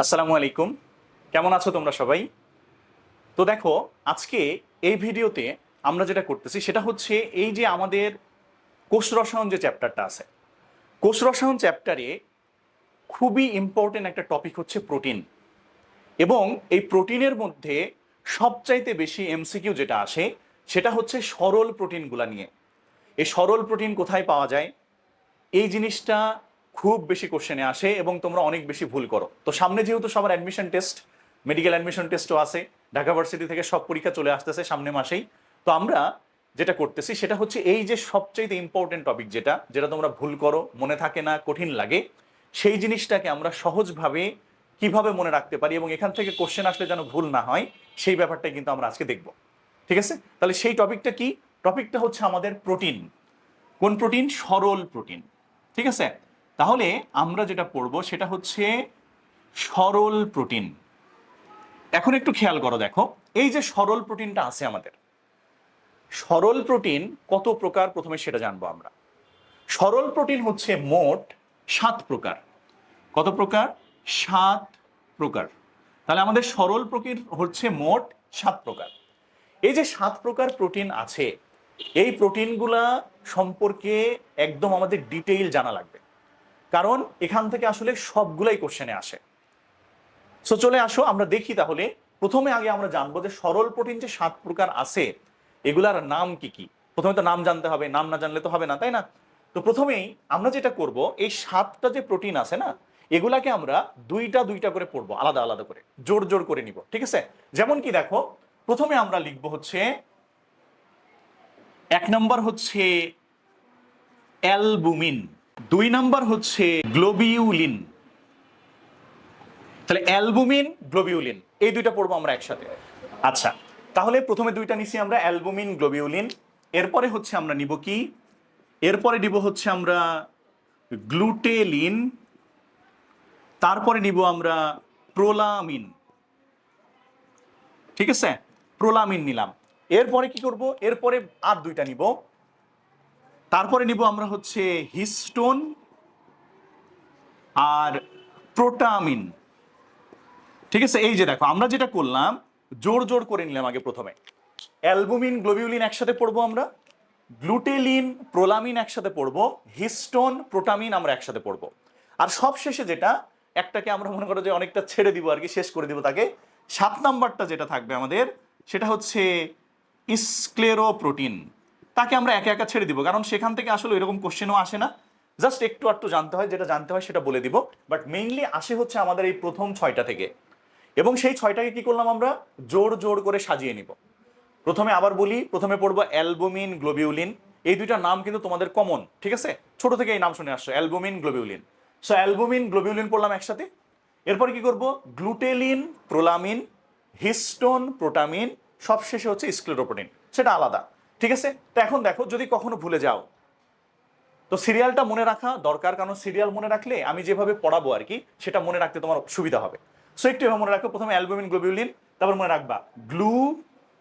আসসালামু আলাইকুম। কেমন আছো তোমরা সবাই? তো দেখো, আজকে এই ভিডিওতে আমরা যেটা করতেছি সেটা হচ্ছে এই যে আমাদের কোষ রসায়ন যে চ্যাপ্টারটা আছে, কোষ রসায়ন চ্যাপ্টারে খুবই ইম্পর্টেন্ট একটা টপিক হচ্ছে প্রোটিন। এবং এই প্রোটিনের মধ্যে সবচাইতে বেশি এমসিকিউ যেটা আসে সেটা হচ্ছে সরল প্রোটিনগুলা নিয়ে। এই সরল প্রোটিন কোথায় পাওয়া যায়, এই জিনিসটা খুব বেশি কোশ্চেনে আসে এবং তোমরা অনেক বেশি ভুল করো। তো সামনে যেহেতু সবার অ্যাডমিশন টেস্ট, মেডিকেল অ্যাডমিশন টেস্টও আছে, ঢাকা ভার্সিটি থেকে সব পরীক্ষা চলে আসতেছে সামনে মাসেই। তো আমরা যেটা করতেছি সেটা হচ্ছে এই যে সবচেয়ে ইম্পর্টেন্ট টপিক যেটা যেটা তোমরা ভুল করো, মনে থাকে না, কঠিন লাগে, সেই জিনিসটাকে আমরা সহজভাবে কিভাবে মনে রাখতে পারি এবং এখান থেকে কোশ্চেন আসলে যেন ভুল না হয় সেই ব্যাপারটাই কিন্তু আমরা আজকে দেখব। ঠিক আছে? তাহলে সেই টপিকটা কি? টপিকটা হচ্ছে আমাদের প্রোটিন। কোন প্রোটিন? সরল প্রোটিন। ঠিক আছে? তাহলে আমরা যেটা পড়বো সেটা হচ্ছে সরল প্রোটিন। এখন একটু খেয়াল করো, দেখো এই যে সরল প্রোটিনটা আছে আমাদের, সরল প্রোটিন কত প্রকার প্রথমে সেটা জানবো আমরা। সরল প্রোটিন হচ্ছে মোট 7 প্রকার। কত প্রকার? 7 প্রকার। তাহলে আমাদের সরল প্রোটিন হচ্ছে মোট 7 প্রকার। এই যে 7 প্রকার প্রোটিন আছে, এই প্রোটিনগুলা সম্পর্কে একদম আমাদের ডিটেইল জানা লাগবে, কারণ এখান থেকে আসলে সবগুলাই কোশ্চেনে আসে। সো চলে আসো আমরা দেখি তাহলে। প্রথমে আগে আমরা জানবো যে সরল প্রোটিন যে 7 প্রকার আছে এগুলার নাম কি কি। প্রথমে তো নাম জানতে হবে, নাম না জানলে তো হবে না, তাই না? তো প্রথমেই আমরা যেটা করব, এই 7টা যে প্রোটিন আছে না, এগুলাকে আমরা দুইটা দুইটা করে পড়বো, আলাদা আলাদা করে জোর জোর করে নিব। ঠিক আছে? যেমন কি দেখো, প্রথমে আমরা লিখবো হচ্ছে 1 নম্বর হচ্ছে অ্যালবুমিন, 2 নম্বর হচ্ছে গ্লোবিউলিন। তাহলে অ্যালবুমিন, গ্লোবিউলিন এই দুইটা পড়বো আমরা একসাথে। আচ্ছা, তাহলে প্রথমে দুইটা নিছি আমরা, অ্যালবুমিন, গ্লোবিউলিন। এরপরে হচ্ছে আমরা নিব কি? এরপরে নিব হচ্ছে আমরা গ্লুটেলিন। তারপরে নিব আমরা প্রোলামিন। ঠিক আছে? প্রোলামিন নিলাম। এরপরে কি করব? এরপরে আর দুইটা নিব। তারপরে নিব আমরা হচ্ছে হিস্টোন আর প্রোটামিন। ঠিক আছে? এই যে দেখো আমরা যেটা করলাম, জোর জোর করে নিলাম আগে। প্রথমে অ্যালবুমিন, গ্লোবিউলিন একসাথে পড়বো আমরা, গ্লুটেলিন, প্রোলামিন একসাথে পড়বো, হিস্টোন, প্রোটামিন আমরা একসাথে পড়বো। আর সব শেষে যেটা একটাকে আমরা মনে করো যে অনেকটা ছেড়ে দিব আর কি, শেষ করে দিব তাকে। 7 নম্বরটা যেটা থাকবে আমাদের সেটা হচ্ছে স্ক্লেরোপ্রোটিন। তাকে আমরা একা একা ছেড়ে দিব, কারণ সেখান থেকে আসলে এরকম কোশ্চেনও আসে না। জাস্ট একটু একটু জানতে হয়, যেটা জানতে হয় সেটা বলে দিব। বাট মেইনলি আসে হচ্ছে আমাদের এই প্রথম 6টা থেকে। এবং সেই 6টাকে কি করলাম আমরা? জোর জোর করে সাজিয়ে নিব। প্রথমে আবার বলি, প্রথমে পড়বো অ্যালবুমিন, গ্লোবিউলিন। এই দুইটা নাম কিন্তু তোমাদের কমন, ঠিক আছে? ছোট থেকে এই নাম শুনে আসছো, albumin, globulin. So albumin, globulin পড়লাম একসাথে। এরপরে কি করব? গ্লুটেলিন, প্রোলামিন, হিস্টোন, প্রোটামিন, সবশেষে হচ্ছে স্ক্লেরোপ্রোটিন, সেটা আলাদা। ঠিক আছে? তো এখন দেখো, যদি কখনো ভুলে যাও তো সিরিয়ালটা মনে রাখা দরকার, কারণ সিরিয়াল মনে রাখলে আমি যেভাবে পড়াবো আর কি সেটা মনে রাখতে তোমার সুবিধা হবে। সো একটু এভাবে মনে রাখো, প্রথমে অ্যালবুমিন, গ্লোবিউলিন, তারপর মনে রাখবা গ্লু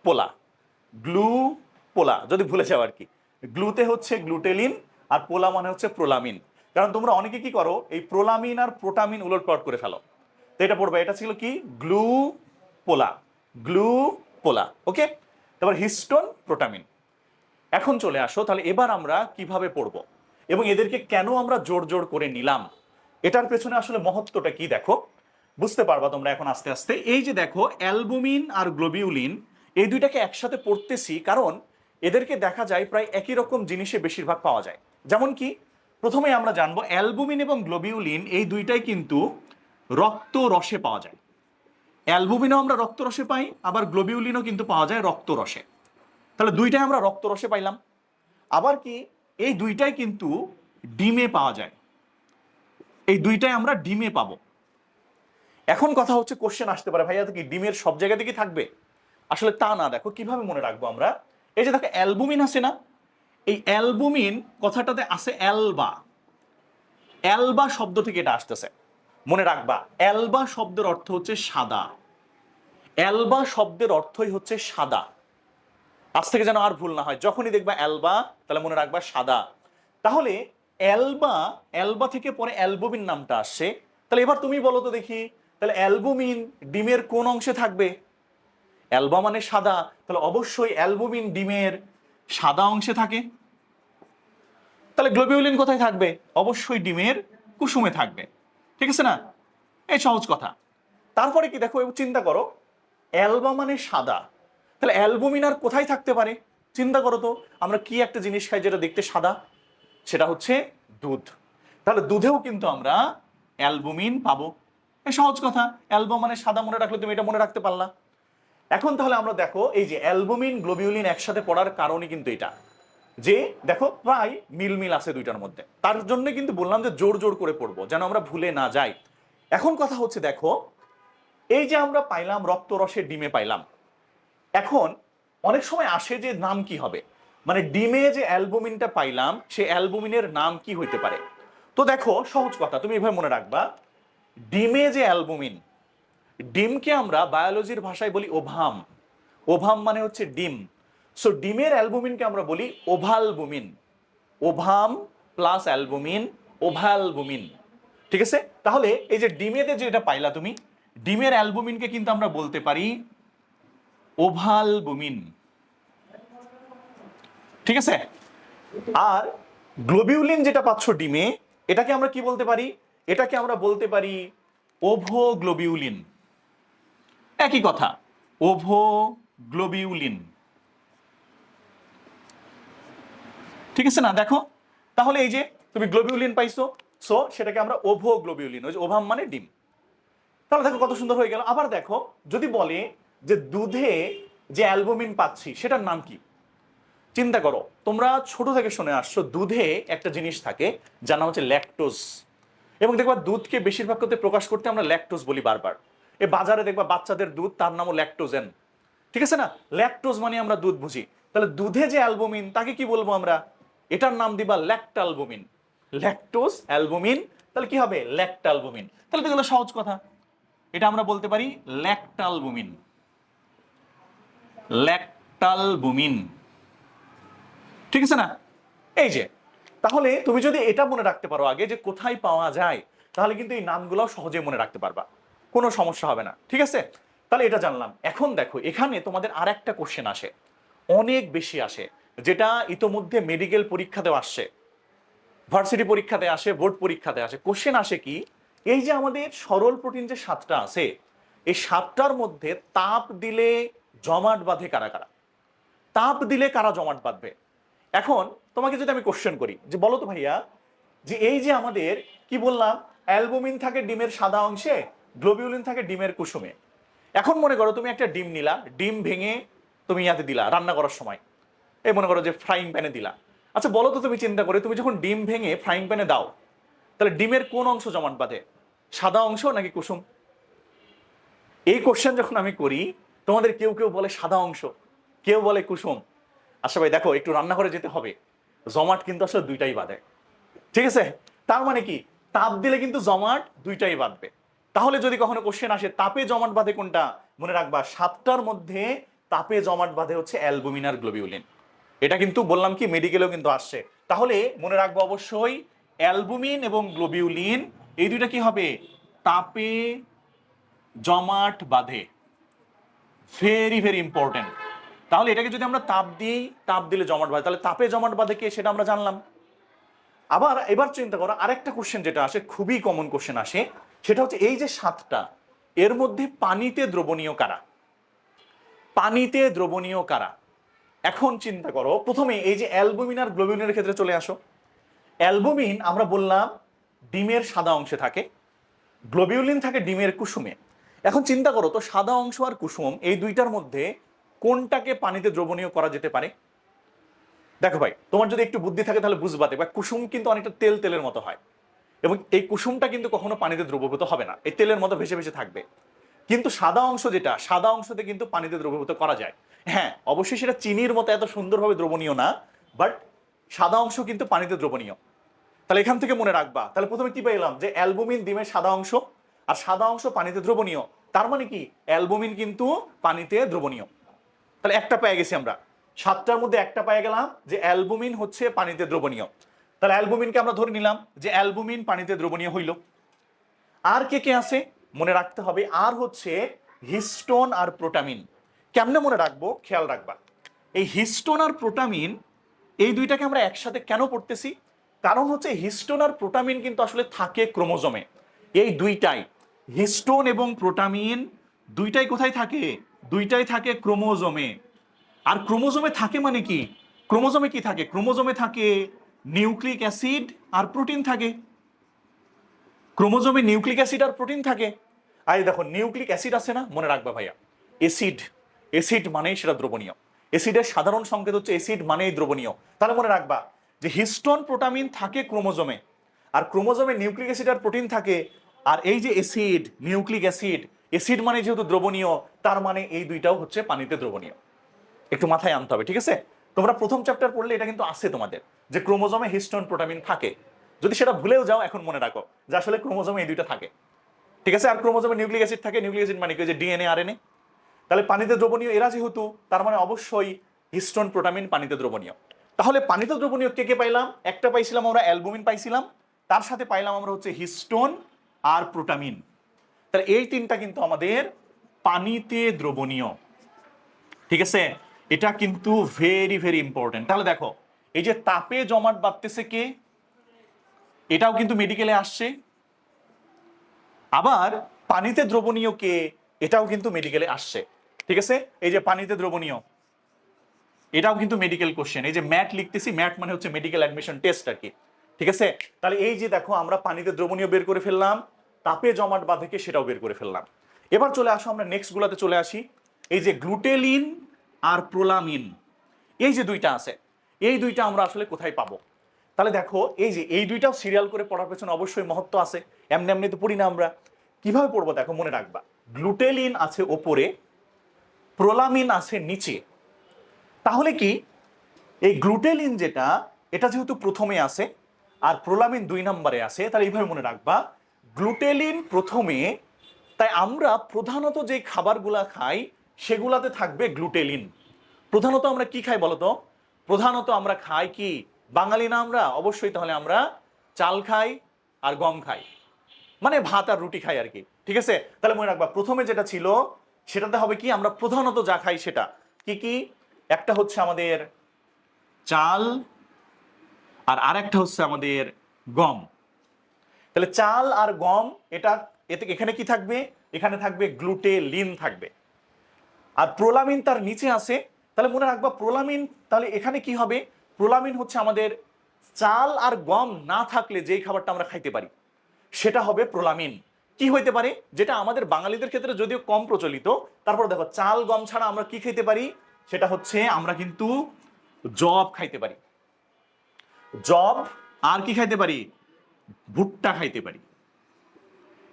পোলা। গ্লু পোলা যদি ভুলে যাও আর কি। গ্লুতে হচ্ছে গ্লুটেলিন, আর পোলা মানে হচ্ছে প্রোলামিন। কারণ তোমরা অনেকে কি করো, এই প্রোলামিন আর প্রোটামিন উলটপালট করে ফেলো। তো এটা পড়বে, এটা ছিল কি? গ্লু পোলা। গ্লু পোলা। ওকে? তারপর হিস্টোন, প্রোটামিন। এখন চলে আসো তাহলে এবার আমরা কিভাবে পড়বো এবং এদেরকে কেন আমরা জোর জোর করে নিলাম, এটার পেছনে আসলে মহত্বটা কি দেখো, বুঝতে পারবা তোমরা এখন আস্তে আস্তে। এই যে দেখো, অ্যালবুমিন আর গ্লোবিউলিন এই দুইটাকে একসাথে পড়তেছি কারণ এদেরকে দেখা যায় প্রায় একই রকম জিনিসে বেশিরভাগ পাওয়া যায়। যেমন কি, প্রথমে আমরা জানবো অ্যালবুমিন এবং গ্লোবিউলিন এই দুইটাই কিন্তু রক্ত রসে পাওয়া যায়। অ্যালবুমিনও আমরা রক্ত রসে পাই, আবার গ্লোবিউলিনও কিন্তু পাওয়া যায় রক্ত রসে। তাহলে দুইটাই আমরা রক্ত রসে পাইলাম। আবার কি, এই দুইটাই কিন্তু ডিমে পাওয়া যায়। এই দুইটাই আমরা ডিমে পাবো। এখন কথা হচ্ছে, কোশ্চেন আসতে পারে, ভাইয়া কি ডিমের সব জায়গাতে কি থাকবে? আসলে তা না। দেখো কিভাবে মনে রাখবো আমরা। এই যে দেখো অ্যালবুমিন আছে না, এই অ্যালবুমিন কথাটাতে আছে অ্যালবা। অ্যালবা শব্দ থেকে এটা আসতেছে, মনে রাখবা। অ্যালবা শব্দের অর্থ হচ্ছে সাদা। অ্যালবা শব্দের অর্থই হচ্ছে সাদা। আজ থেকে যেন আর ভুল না হয়, যখনই দেখবা অ্যালবা তাহলে মনে রাখবা সাদা। তাহলে অ্যালবা, অ্যালবা থেকে পরে অ্যালবুমিন নামটা আসছে। তাহলে এবার তুমি বলো তো দেখি, তাহলে অ্যালবুমিন ডিমের কোন অংশে থাকবে? অ্যালবা মানে সাদা, তাহলে অবশ্যই অ্যালবুমিন ডিমের সাদা অংশে থাকে। তাহলে গ্লোবিউলিন কোথায় থাকবে? অবশ্যই ডিমের কুসুমে থাকবে। ঠিক আছে না? এই সহজ কথা। তারপরে কি দেখো, চিন্তা করো, অ্যালবা মানে সাদা, তাহলে অ্যালবুমিন আর কোথায় থাকতে পারে? চিন্তা করো তো, আমরা কি একটা জিনিস খাই যেটা দেখতে সাদা? সেটা হচ্ছে দুধ। তাহলে দুধেও কিন্তু আমরা অ্যালবুমিন পাবো। এই সহজ কথা, অ্যালবা মানে সাদা মনে রাখলে তুমি এটা মনে রাখতে পারলা। এখন তাহলে আমরা দেখো, এই যে অ্যালবুমিন গ্লোবিউলিন একসাথে পড়ার কারণই কিন্তু এটা, যে দেখো প্রায় মিল আছে দুইটার মধ্যে। তার জন্য কিন্তু বললাম যে জোর জোর করে পড়বো যেন আমরা ভুলে না যাই। এখন কথা হচ্ছে দেখো, এই যে আমরা পাইলাম রক্তরসের ডিমে পাইলাম, এখন অনেক সময় আসে যে নাম কি হবে, মানে ডিমে যে অ্যালবুমিনটা পাইলাম সেই অ্যালবুমিনের নাম কি হইতে পারে? তো দেখো সহজ কথা, তুমি এভাবে মনে রাখবা, ডিমে যে অ্যালবুমিন, ডিমকে আমরা বায়োলজির ভাষায় বলি ওভাম। ওভাম মানে হচ্ছে ডিম। সো ডিমের অ্যালবুমিনকে আমরা বলি ovalbumin. Ovum plus albumin, ovalbumin. ঠিক আছে? তাহলে এই যে ডিমেতে যেটা পাইলা তুমি, ডিমের অ্যালবুমিনকে কিন্তু আমরা বলতে পারি ওভালবুমিন। ঠিক আছে? আর গ্লোবিউলিন যেটা পাচ্ছ ডিমে, এটাকে আমরা কি বলতে পারি? এটাকে আমরা বলতে পারি ওভোগ্লোবিউলিন। একই কথা, ওভোগ্লোবিউলিন। ঠিক আছে না? দেখো তাহলে এই যে তুমি গ্লোবিউলিন পাইছো, সো সেটাকে আমরা ওভোগ্লোবিউলিন, ওই যে ওভাম মানে ডিম। তাহলে দেখো কত সুন্দর হয়ে গেল। আবার দেখো, যদি বলে যে দুধে যে অ্যালবুমিন পাচ্ছি সেটার নাম কি? চিন্তা করো, তোমরা ছোট থেকে শুনে আসছো দুধে একটা জিনিস থাকে যার নাম হচ্ছে ল্যাকটোজ। এবং দেখবা দুধকে বেশিরভাগ ক্ষেত্রে প্রকাশ করতে আমরা ল্যাকটোজ বলি বারবার। এই বাজারে দেখবা বাচ্চাদের দুধ, তার নামও ল্যাকটোজেন। ঠিক আছে না? ল্যাকটোজ মানে আমরা দুধ বুঝি। তাহলে দুধে যে অ্যালবুমিন তাকে কি বলবো আমরা? এটার নাম দিবা ল্যাকটালবুমিন। ল্যাকটোজ অ্যালবুমিন, তাহলে কি হবে? ল্যাকটালবুমিন। তাহলে তো এগুলো সহজ কথা, এটা আমরা বলতে পারি ল্যাকটালবুমিন। ল্যাকটালবুমিন। ঠিক আছে না? এই যে, তাহলে তুমি যদি এটা মনে রাখতে পারো আগে যে কোথায় পাওয়া যায়, তাহলে কিন্তু এই নামগুলো সহজে মনে রাখতে পারবা, কোনো সমস্যা হবে না। ঠিক আছে? তাহলে এটা জানলাম। এখন দেখো, এখানে তোমাদের আর একটা কোশ্চেন আসে, অনেক বেশি আসে, যেটা ইতোমধ্যে মেডিকেল পরীক্ষাতেও আসছে, ভার্সিটি পরীক্ষাতে আসে, বোর্ড পরীক্ষাতে আসে। কোশ্চেন আসে কি, এই যে আমাদের সরল প্রোটিন যে 7টা আছে, এই 7টার মধ্যে তাপ দিলে জমাট বাঁধে কারা কারা? তাপ দিলে কারা জমাট বাঁধবে? এখন তোমাকে যদি আমি কোশ্চেন করি যে বলো তো ভাইয়া, যে এই যে আমাদের কি বললাম, অ্যালবুমিন থাকে ডিমের সাদা অংশে, গ্লোবিউলিন থাকে ডিমের কুসুমে। এখন মনে করো তুমি একটা ডিম নিলা, ডিম ভেঙে তুমি ইয়াতে দিলা রান্না করার সময়, এই মনে করো যে ফ্রাইং প্যানে দিলা। আচ্ছা বলো তো, তুমি চিন্তা করে, তুমি যখন ডিম ভেঙে ফ্রাইং প্যানে দাও, তাহলে ডিমের কোন অংশ জমাট বাঁধে? সাদা অংশ নাকি কুসুম? এই কোশ্চেন যখন আমি করি, তোমাদের কেউ কেউ বলে সাদা অংশ, কেউ বলে কুসুম। আচ্ছা ভাই দেখো, একটু রান্না করে যেতে হবে, জমাট কিন্তু আসলে দুইটাই বাঁধে। ঠিক আছে? তার মানে কি, তাপ দিলে কিন্তু জমাট দুইটাই বাঁধবে। তাহলে যদি কখনো কোশ্চেন আসে তাপে জমাট বাঁধে কোনটা, মনে রাখবা 7টার মধ্যে তাপে জমাট বাঁধে হচ্ছে অ্যালবুমিন আর গ্লোবিউলিন। এটা কিন্তু বললাম কি মেডিকেলেও কিন্তু আসছে। তাহলে মনে রাখবো অবশ্যই অ্যালবুমিন এবং গ্লোবিউলিন এই দুইটা কি হবে? তাপে জমাট বাঁধে। Very very important. তাহলে এটাকে যদি আমরা তাপ দিই, তাপ দিলে জমাট বাঁধে, তাহলে তাপে জমাট বাঁধে কে সেটা আমরা জানলাম। আবার এবার চিন্তা করো, আরেকটা কোশ্চেন যেটা আসে, খুবই কমন কোশ্চেন আসে, সেটা হচ্ছে এই যে 7টা, এর মধ্যে পানিতে দ্রবণীয় কারা? পানিতে দ্রবণীয় কারা? এখন চিন্তা করো, প্রথমে এই যে অ্যালবুমিন আর গ্লোবিউলিনের ক্ষেত্রে চলে আসো। অ্যালবুমিন আমরা বললাম ডিমের সাদা অংশে থাকে, গ্লোবিউলিন থাকে ডিমের কুসুমে। এখন চিন্তা করো তো, সাদা অংশ আর কুসুম এই দুইটার মধ্যে কোনটাকে পানিতে দ্রবণীয় করা যেতে পারে? দেখো ভাই, তোমার যদি একটু বুদ্ধি থাকে তাহলে বুঝবা, দেখবা কুসুম কিন্তু অনেকটা তেল তেলের মতো হয়, এবং এই কুসুমটা কিন্তু কখনো পানিতে দ্রবীভূত হবে না, এই তেলের মতো ভেসে ভেসে থাকবে। কিন্তু সাদা অংশ যেটা, সাদা অংশতে কিন্তু পানিতে দ্রবীভূত করা যায়। হ্যাঁ অবশ্যই সেটা চিনির মতো এত সুন্দরভাবে দ্রবণীয় না, বাট সাদা অংশ কিন্তু পানিতে দ্রবণীয়। তাহলে এখান থেকে মনে রাখবা, তাহলে প্রথমে কি পেলাম, যে অ্যালবুমিন ডিমের সাদা অংশ, আর সাদা অংশ পানিতে দ্রবণীয়। তার মানে কি, অ্যালবুমিন কিন্তু পানিতে দ্রবণীয়। তাহলে একটা পেয়ে গেছি আমরা, 7টার মধ্যে একটা পেয়ে গেলাম যে অ্যালবুমিন হচ্ছে পানিতে দ্রবণীয়। তাহলে অ্যালবুমিনকে আমরা ধরে নিলাম যে অ্যালবুমিন পানিতে দ্রবণীয় হইল। আর কে কে আছে? মনে রাখতে হবে। আর হচ্ছে হিস্টোন আর প্রোটামিন। কেমনে মনে রাখবো খেয়াল রাখবা, এই হিস্টোন আর প্রোটামিন এই দুইটাকে আমরা একসাথে কেন পড়তেছি, কারণ হচ্ছে হিস্টোন আর প্রোটামিন কিন্তু আসলে থাকে ক্রোমোজোমে। এই দুইটাই হিস্টোন এবং প্রোটামিন দুইটাই কোথায় থাকে, দুইটাই থাকে ক্রোমোজোমে। আর ক্রোমোজোমে থাকে মানে কি, ক্রোমোজোমে কি থাকে, ক্রোমোজোমে থাকে নিউক্লিক অ্যাসিড আর প্রোটিন থাকে। ক্রোমোজোমে নিউক্লিক অ্যাসিড আর প্রোটিন থাকে। আর দেখো নিউক্লিক অ্যাসিড আছে না, মনে রাখবা ভাইয়া অ্যাসিড, অ্যাসিড মানেই সেটা দ্রবণীয়। অ্যাসিডের সাধারণ সংকেত হচ্ছে অ্যাসিড মানেই দ্রবণীয়। তাহলে মনে রাখবা যে হিস্টোন প্রোটামিন থাকে ক্রোমোজোমে, আর ক্রোমোজোমে নিউক্লিক অ্যাসিড আর প্রোটিন থাকে। আর এই যে অ্যাসিড, নিউক্লিক অ্যাসিড, অ্যাসিড মানে যেহেতু দ্রবণীয়, তার মানে এই দুইটাও হচ্ছে পানিতে দ্রবণীয়। একটু মাথায় আনতে হবে, ঠিক আছে? তোমরা প্রথম চ্যাপ্টার পড়লে এটা কিন্তু আছে তোমাদের, যে ক্রোমোজোমে হিস্টোন প্রোটামিন থাকে। যদি সেটা ভুলেও যাও এখন মনে রাখো যে আসলে ক্রোমোজোমে এই দুইটা থাকে, ঠিক আছে? আর ক্রোমোজোমে নিউক্লিক অ্যাসিড থাকে, নিউক্লিক অ্যাসিড মানে কি, যে ডিএনএ আরএনএ। তাহলে পানিতে দ্রবণীয় এরা যেহেতু, তার মানে অবশ্যই হিস্টোন প্রোটামিন পানিতে দ্রবণীয়। তাহলে পানিতে দ্রবণীয় কে কে পাইলাম, একটা পাইছিলাম আমরা অ্যালবুমিন পাইছিলাম, তার সাথে পাইলাম আমরা হচ্ছে হিস্টোন আর প্রোটামিন। তাহলে এই তিনটা কিন্তু আমাদের পানিতে দ্রবণীয়, ঠিক আছে? এটা কিন্তু ভেরি ভেরি ইম্পর্টেন্ট। তাহলে দেখো এই যে তাপে জমাট বাঁধতেছে কে, এটাও কিন্তু মেডিকেলে আসছে। আবার পানিতে দ্রবণীয় কে, এটাও কিন্তু মেডিকেলে আসছে, ঠিক আছে? এই যে পানিতে দ্রবণীয়, এটাও কিন্তু মেডিকেল কোশ্চেন। এই যে ম্যাট লিখতেছি, ম্যাট মানে হচ্ছে মেডিকেল অ্যাডমিশন টেস্ট আর কি, ঠিক আছে? তাহলে এই যে দেখো আমরা পানিতে দ্রবণীয় বের করে ফেললাম, তাপে জমাট বাঁধে কে সেটাও বের করে ফেললাম। এবার চলে আসো আমরা নেক্সট গুলাতে চলে আসি। এই যে গ্লুটেলিন আর প্রোলামিন, এই যে দুইটা আছে, এই দুইটা আমরা আসলে কোথায় পাবো? তাহলে দেখো এই যে এই দুইটাও সিরিয়াল করে পড়ার পেছনে অবশ্যই মহত্ব আছে, এমনি এমনি তো পড়ি না আমরা। কিভাবে পড়বো দেখো, মনে রাখবা গ্লুটেলিন আছে ওপরে, প্রোলামিন আছে নিচে। তাহলে কি এই গ্লুটেলিন যেটা, এটা যেহেতু প্রথমে আছে আর প্রোলামিন 2 নম্বরে আছে, তাহলে এইভাবে মনে রাখবা গ্লুটেলিন প্রথমে। তাই আমরা প্রধানত যে খাবারগুলা খাই সেগুলাতে থাকবে গ্লুটেলিন। প্রধানত আমরা কি খাই বলতো, প্রধানত আমরা খাই কি, বাঙালি না আমরা, অবশ্যই তাহলে আমরা চাল খাই আর গম খাই, মানে ভাত আর রুটি খাই আর কি, ঠিক আছে? তাহলে মনে রাখবা প্রথমে যেটা ছিল সেটাতে হবে কি, আমরা প্রধানত যা খাই সেটা কি কি, একটা হচ্ছে আমাদের চাল আর আরেকটা হচ্ছে আমাদের গম। তাহলে চাল আর গম, এটা এখানে কি থাকবে, এখানে থাকবে গ্লুটেলিন থাকবে। আর প্রোলামিন তার নিচে আছে, তাহলে মনে রাখবা প্রোলামিন, তাহলে এখানে কি হবে, প্রোলামিন হচ্ছে আমাদের চাল আর গম না থাকলে যেই খাবারটা আমরা খাইতে পারি সেটা হবে প্রোলামিন। কি হইতে পারে, যেটা আমাদের বাঙালিদের ক্ষেত্রে যদিও কম প্রচলিত, তারপর দেখো চাল গম ছাড়া আমরা কি খাইতে পারি, সেটা হচ্ছে আমরা কিন্তু জব খাইতে পারি, জব। আর কি খাইতে পারি, ভুট্টা খাইতে পারি।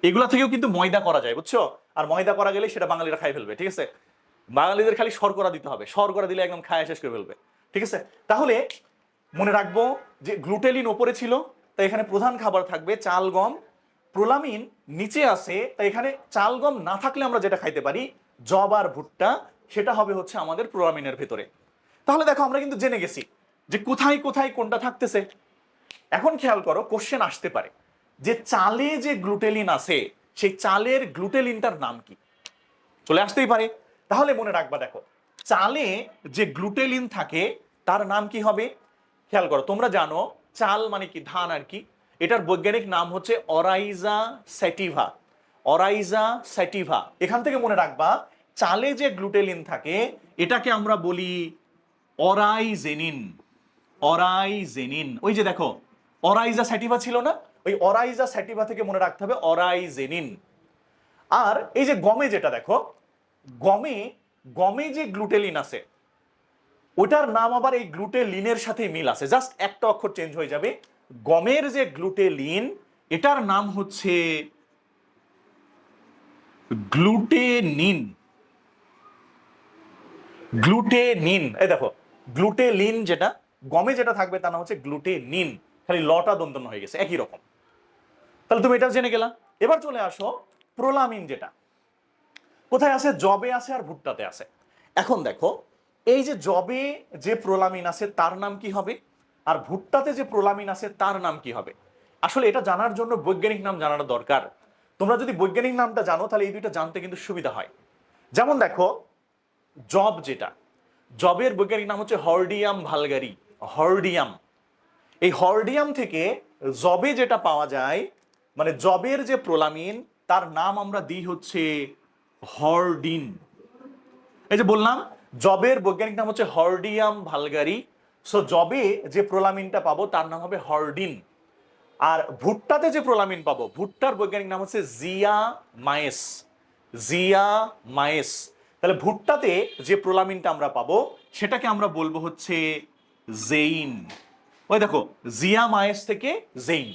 এগুলা থেকেও কিন্তু ময়দা করা যায়, বুঝছো? আর ময়দা করা গেলে সেটা বাঙালিরা খাই ফেলবে, ঠিক আছে? বাঙালিদের খালি শর্করা দিতে হবে, শর্করা দিলে একদম খায় শেষ করে ফেলবে, ঠিক আছে? তাহলে মনে রাখবো যে গ্লুটেলিন ওপরে ছিল, তাই এখানে প্রধান খাবার থাকবে চাল গম। প্রোলামিন নিচে আছে, তাই এখানে চাল গম না থাকলে আমরা যেটা খাইতে পারি জব আর ভুট্টা, সেটা হবে হচ্ছে আমাদের প্রোলামিনের ভেতরে। তাহলে দেখো আমরা কিন্তু জেনে গেছি যে কোথায় কোথায় কোনটা থাকতেছে। এখন খেয়াল করো, কোশ্চেন আসতে পারে যে চালে যে গ্লুটেলিন আছে সেই চালের গ্লুটেলিনটার নাম কি, চলে আসতেই পারে। তাহলে মনে রাখবা দেখো চালে যে গ্লুটেলিন থাকে তার নাম কি হবে, খেয়াল করো। তোমরা জানো চাল মানে কি, ধান আর কি, এটার বৈজ্ঞানিক নাম হচ্ছে অরাইজা স্যাটিভা, অরাইজা স্যাটিভা। এখান থেকে মনে রাখবা চালে যে গ্লুটেলিন থাকে এটাকে আমরা বলি অরাইজেনিন, অরাইজেনিন। ওই যে দেখো অরাইজা স্যাটিভা ছিল না, ওই অরাইজা স্যাটিভা থেকে মনে রাখতে হবে অরাইজেনিন। আর এই যে গমে যেটা দেখো, গমে গমে যে গ্লুটেলিন আছে ওটার নাম আবার এই গ্লুটেলিনের সাথে মিল আছে, জাস্ট একটা অক্ষর চেঞ্জ হয়ে যাবে। গমের যে গ্লুটেলিন এটার নাম হচ্ছে গ্লুটেনিন, গ্লুটেনিন। এই দেখো গ্লুটেলিন যেটা গমে যেটা থাকবে তার নাম হচ্ছে গ্লুটেনিন, খালি লটা দন্তন্য হয়ে গেছে, একই রকম। তাহলে তুমি এটা জেনে গেলা। এবার চলে আসো প্রোলামিন, যেটা কোথায় আছে, জবে আছে আর ভুট্টাতে আছে। এখন দেখো এই যে জবে যে প্রোলামিন আছে তার নাম কি হবে, আর ভুট্টাতে যে প্রোলামিন আছে তার নাম কি হবে। আসলে এটা জানার জন্য বৈজ্ঞানিক নাম জানার দরকার। তোমরা যদি বৈজ্ঞানিক নামটা জানো তাহলে এই দুইটা জানতে কিন্তু সুবিধা হয়। যেমন দেখো জব, যেটা জবের বৈজ্ঞানিক নাম হচ্ছে হর্ডিয়াম ভালগারি। হর্ডিয়াম, এই হর্ডিয়াম থেকে জবে যেটা পাওয়া যায়, মানে জবের যে প্রোলামিন, তার নাম আমরা দিই হচ্ছে হর্ডিন। এই যে বললাম জবের বৈজ্ঞানিক নাম হচ্ছে হর্ডিয়াম ভালগারি, সো জবে যে প্রোলামিনটা পাবো তার নাম হবে হর্ডিন। আর ভুট্টাতে যে প্রোলামিন পাবো, ভুট্টার বৈজ্ঞানিক নাম হচ্ছে জিয়া মায়েস। জিয়া মায়েস। তাহলে ভুট্টাতে যে প্রোলামিনটা আমরা পাবো সেটাকে আমরা বলবো হচ্ছে জেইন। ওই দেখো জিয়া মায়েস থেকে জেইন।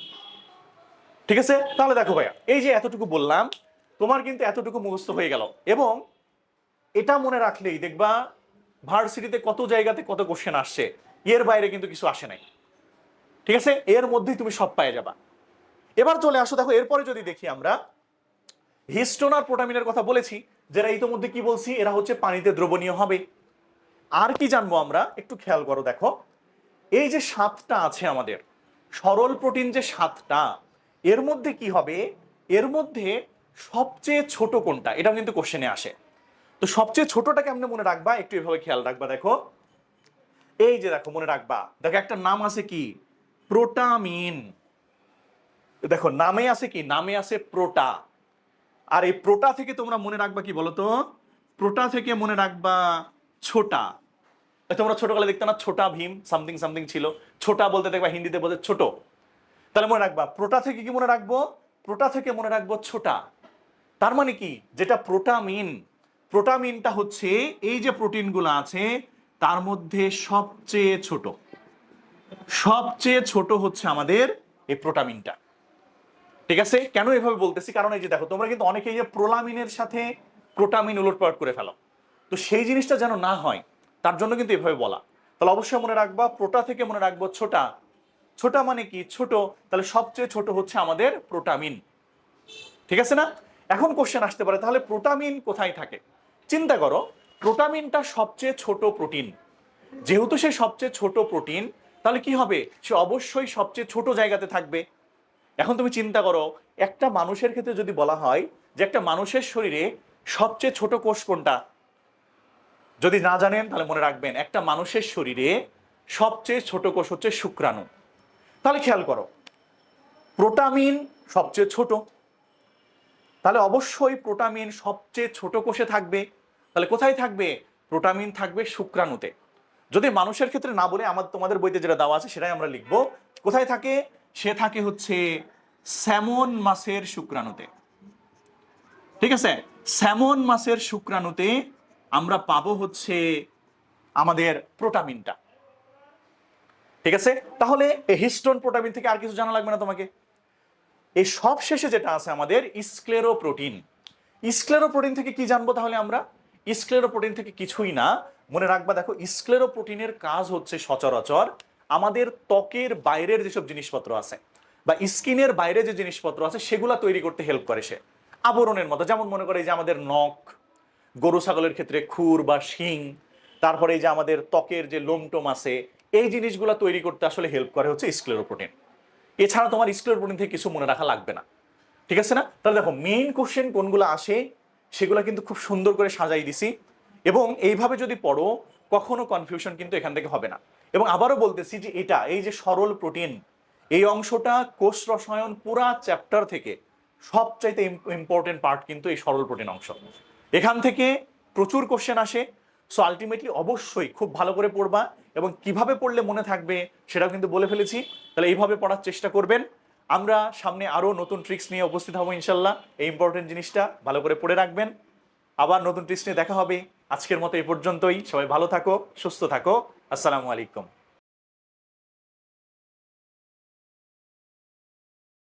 ঠিক আছে, তাহলে দেখো ভাইয়া এই যে এতটুকু বললাম, তোমার কিন্তু এতটুকু মুখস্থ হয়ে গেল। এবং এটা মনে রাখলেই দেখবা ভার্সিটিতে কত জায়গাতে কত কোশ্চেন আসছে, এর বাইরে কিন্তু কিছু আসে নাই। ঠিক আছে, এর মধ্যেই তুমি সব পেয়ে যাবা। এবার চলে আসো, দেখো এরপরে যদি দেখি আমরা হিস্টোন আর প্রোটামিনের কথা বলেছি, যারা ইতোমধ্যে কি বলছি, এরা হচ্ছে পানিতে দ্রবণীয় হবে। আর কি জানবো আমরা, একটু খেয়াল করো। দেখো এই যে 7টা আছে আমাদের সরল প্রোটিন, যে 7টা, এর মধ্যে কি হবে, এর মধ্যে সবচেয়ে ছোট কোনটা, এটাও কিন্তু কোশ্চেনে আসে। তো সবচেয়ে ছোটটা কেমনে মনে রাখবা, একটু এভাবে খেয়াল রাখবা। দেখো এই যে দেখো মনে রাখবা, দেখো একটা নাম আছে কি, প্রোটামিন। দেখো নামে আছে কি, নামে আছে প্রোটা। আর এই প্রোটা থেকে তোমরা মনে রাখবা কি বলতো, প্রোটা থেকে মনে রাখবা ছোটা। তোমরা ছোটকালে দেখতে না ছোটা ভীম সামথিং সামথিং ছিল, ছোটা বলতে দেখবা হিন্দিতে বলতে ছোট। তাহলে মনে রাখবা প্রোটা থেকে কি মনে রাখবো, প্রোটা থেকে মনে রাখবো ছোটা। তার মানে কি, যেটা প্রোটামিন, প্রোটামিনটা হচ্ছে এই যে প্রোটিনগুলো আছে তার মধ্যে সবচেয়ে ছোট। সবচেয়ে ছোট হচ্ছে আমাদের এই প্রোটামিনটা। ঠিক আছে, কেন এভাবে বলতেছি, কারণ এই যে দেখো তোমরা কিন্তু অনেকেই যে প্রোলামিনের সাথে প্রোটামিন উলটপালট করে ফেলো, তো সেই জিনিসটা যেন না হয় তার জন্য কিন্তু এভাবে বলা। তাহলে অবশ্যই মনে রাখবা প্রোটা থেকে মনে রাখবো ছোটা। ছোটা মানে কি, ছোট। তাহলে সবচেয়ে ছোট হচ্ছে আমাদের প্রোটামিন। ঠিক আছে না? এখন কোশ্চেন আসতে পারে তাহলে প্রোটামিন কোথায় থাকে। চিন্তা করো, প্রোটামিনটা সবচেয়ে ছোট প্রোটিন, যেহেতু সে সবচেয়ে ছোট প্রোটিন তাহলে কি হবে, সে অবশ্যই সবচেয়ে ছোট জায়গাতে থাকবে। এখন তুমি চিন্তা করো, একটা মানুষের ক্ষেত্রে যদি বলা হয় যে একটা মানুষের শরীরে সবচেয়ে ছোট কোষ কোনটা, যদি না জানেন তাহলে মনে রাখবেন একটা মানুষের শরীরে সবচেয়ে ছোট কোষ হচ্ছে শুক্রাণু। তাহলে খেয়াল করো, প্রোটামিন সবচেয়ে ছোট, তাহলে অবশ্যই প্রোটামিন সবচেয়ে ছোট কোষে থাকবে। তাহলে কোথায় থাকবে, প্রোটামিন থাকবে শুক্রাণুতে। যদি মানুষের ক্ষেত্রে না বলে তোমাদের বইতে যেটা দেওয়া আছে সেটাই আমরা লিখবো। কোথায় থাকে, সে থাকে হচ্ছে স্যামন মাছের শুক্রাণুতে। ঠিক আছে, স্যামন মাছের শুক্রাণুতে আমরা পাবো হচ্ছে আমাদের প্রোটামিনটা। ঠিক আছে, তাহলে এই হিস্টোন প্রোটামিন থেকে আর কিছু জানা লাগবে না তোমাকে। এই সব শেষে যেটা আছে আমাদের স্ক্লেরোপ্রোটিন। স্ক্লেরোপ্রোটিন থেকে কি জানবো তাহলে আমরা, স্ক্লেরোপ্রোটিন থেকে কিছুই না, মনে রাখবা দেখো স্ক্লেরোপ্রোটিনের কাজ হচ্ছে সচরাচর আমাদের ত্বকের বাইরের যেসব জিনিসপত্র আছে বা স্কিনের বাইরে যে জিনিসপত্র আছে সেগুলা তৈরি করতে হেল্প করে সে, আবরণের মতো। যেমন মনে করে যে আমাদের নখ, গরু ছাগলের ক্ষেত্রে খুর বা শিং, তারপরে এই যে আমাদের ত্বকের যে লোমটোম আছে, এই জিনিসগুলো তৈরি করতে আসলে হেল্প করে হচ্ছে স্ক্লেরোপ্রোটিন। এছাড়া তোমার স্ক্লেরোপ্রোটিন থেকে কিছু মনে রাখা লাগবে না। ঠিক আছে না? তাহলে দেখো মেইন কোশ্চেন কোনগুলো আসে সেগুলো কিন্তু খুব সুন্দর করে সাজাই দিছি, এবং এইভাবে যদি পড়ো কখনো কনফিউশন কিন্তু এখান থেকে হবে না। এবং আবারও বলতেছি যে এটা এই যে সরল প্রোটিন, এই অংশটা কোষ রসায়ন পুরা চ্যাপ্টার থেকে সবচাইতে ইম্পর্টেন্ট পার্ট কিন্তু এই সরল প্রোটিন অংশ। এখান থেকে প্রচুর কোশ্চেন আসে। সো আলটিমেটলি অবশ্যই খুব ভালো করে পড়বা, এবং কিভাবে পড়লে মনে থাকবে সেটাও কিন্তু বলে ফেলেছি। তাহলে এইভাবে পড়ার চেষ্টা করবেন। আমরা সামনে আরো নতুন ট্রিক্স নিয়ে উপস্থিত হবো ইনশাল্লাহ। এই ইম্পর্টেন্ট জিনিসটা ভালো করে পড়ে রাখবেন। আবার নতুন ট্রিক্স নিয়ে দেখা হবে। আজকের মতো এই পর্যন্তই। সবাই ভালো থাকো, সুস্থ থাকো। আসসালামু আলাইকুম।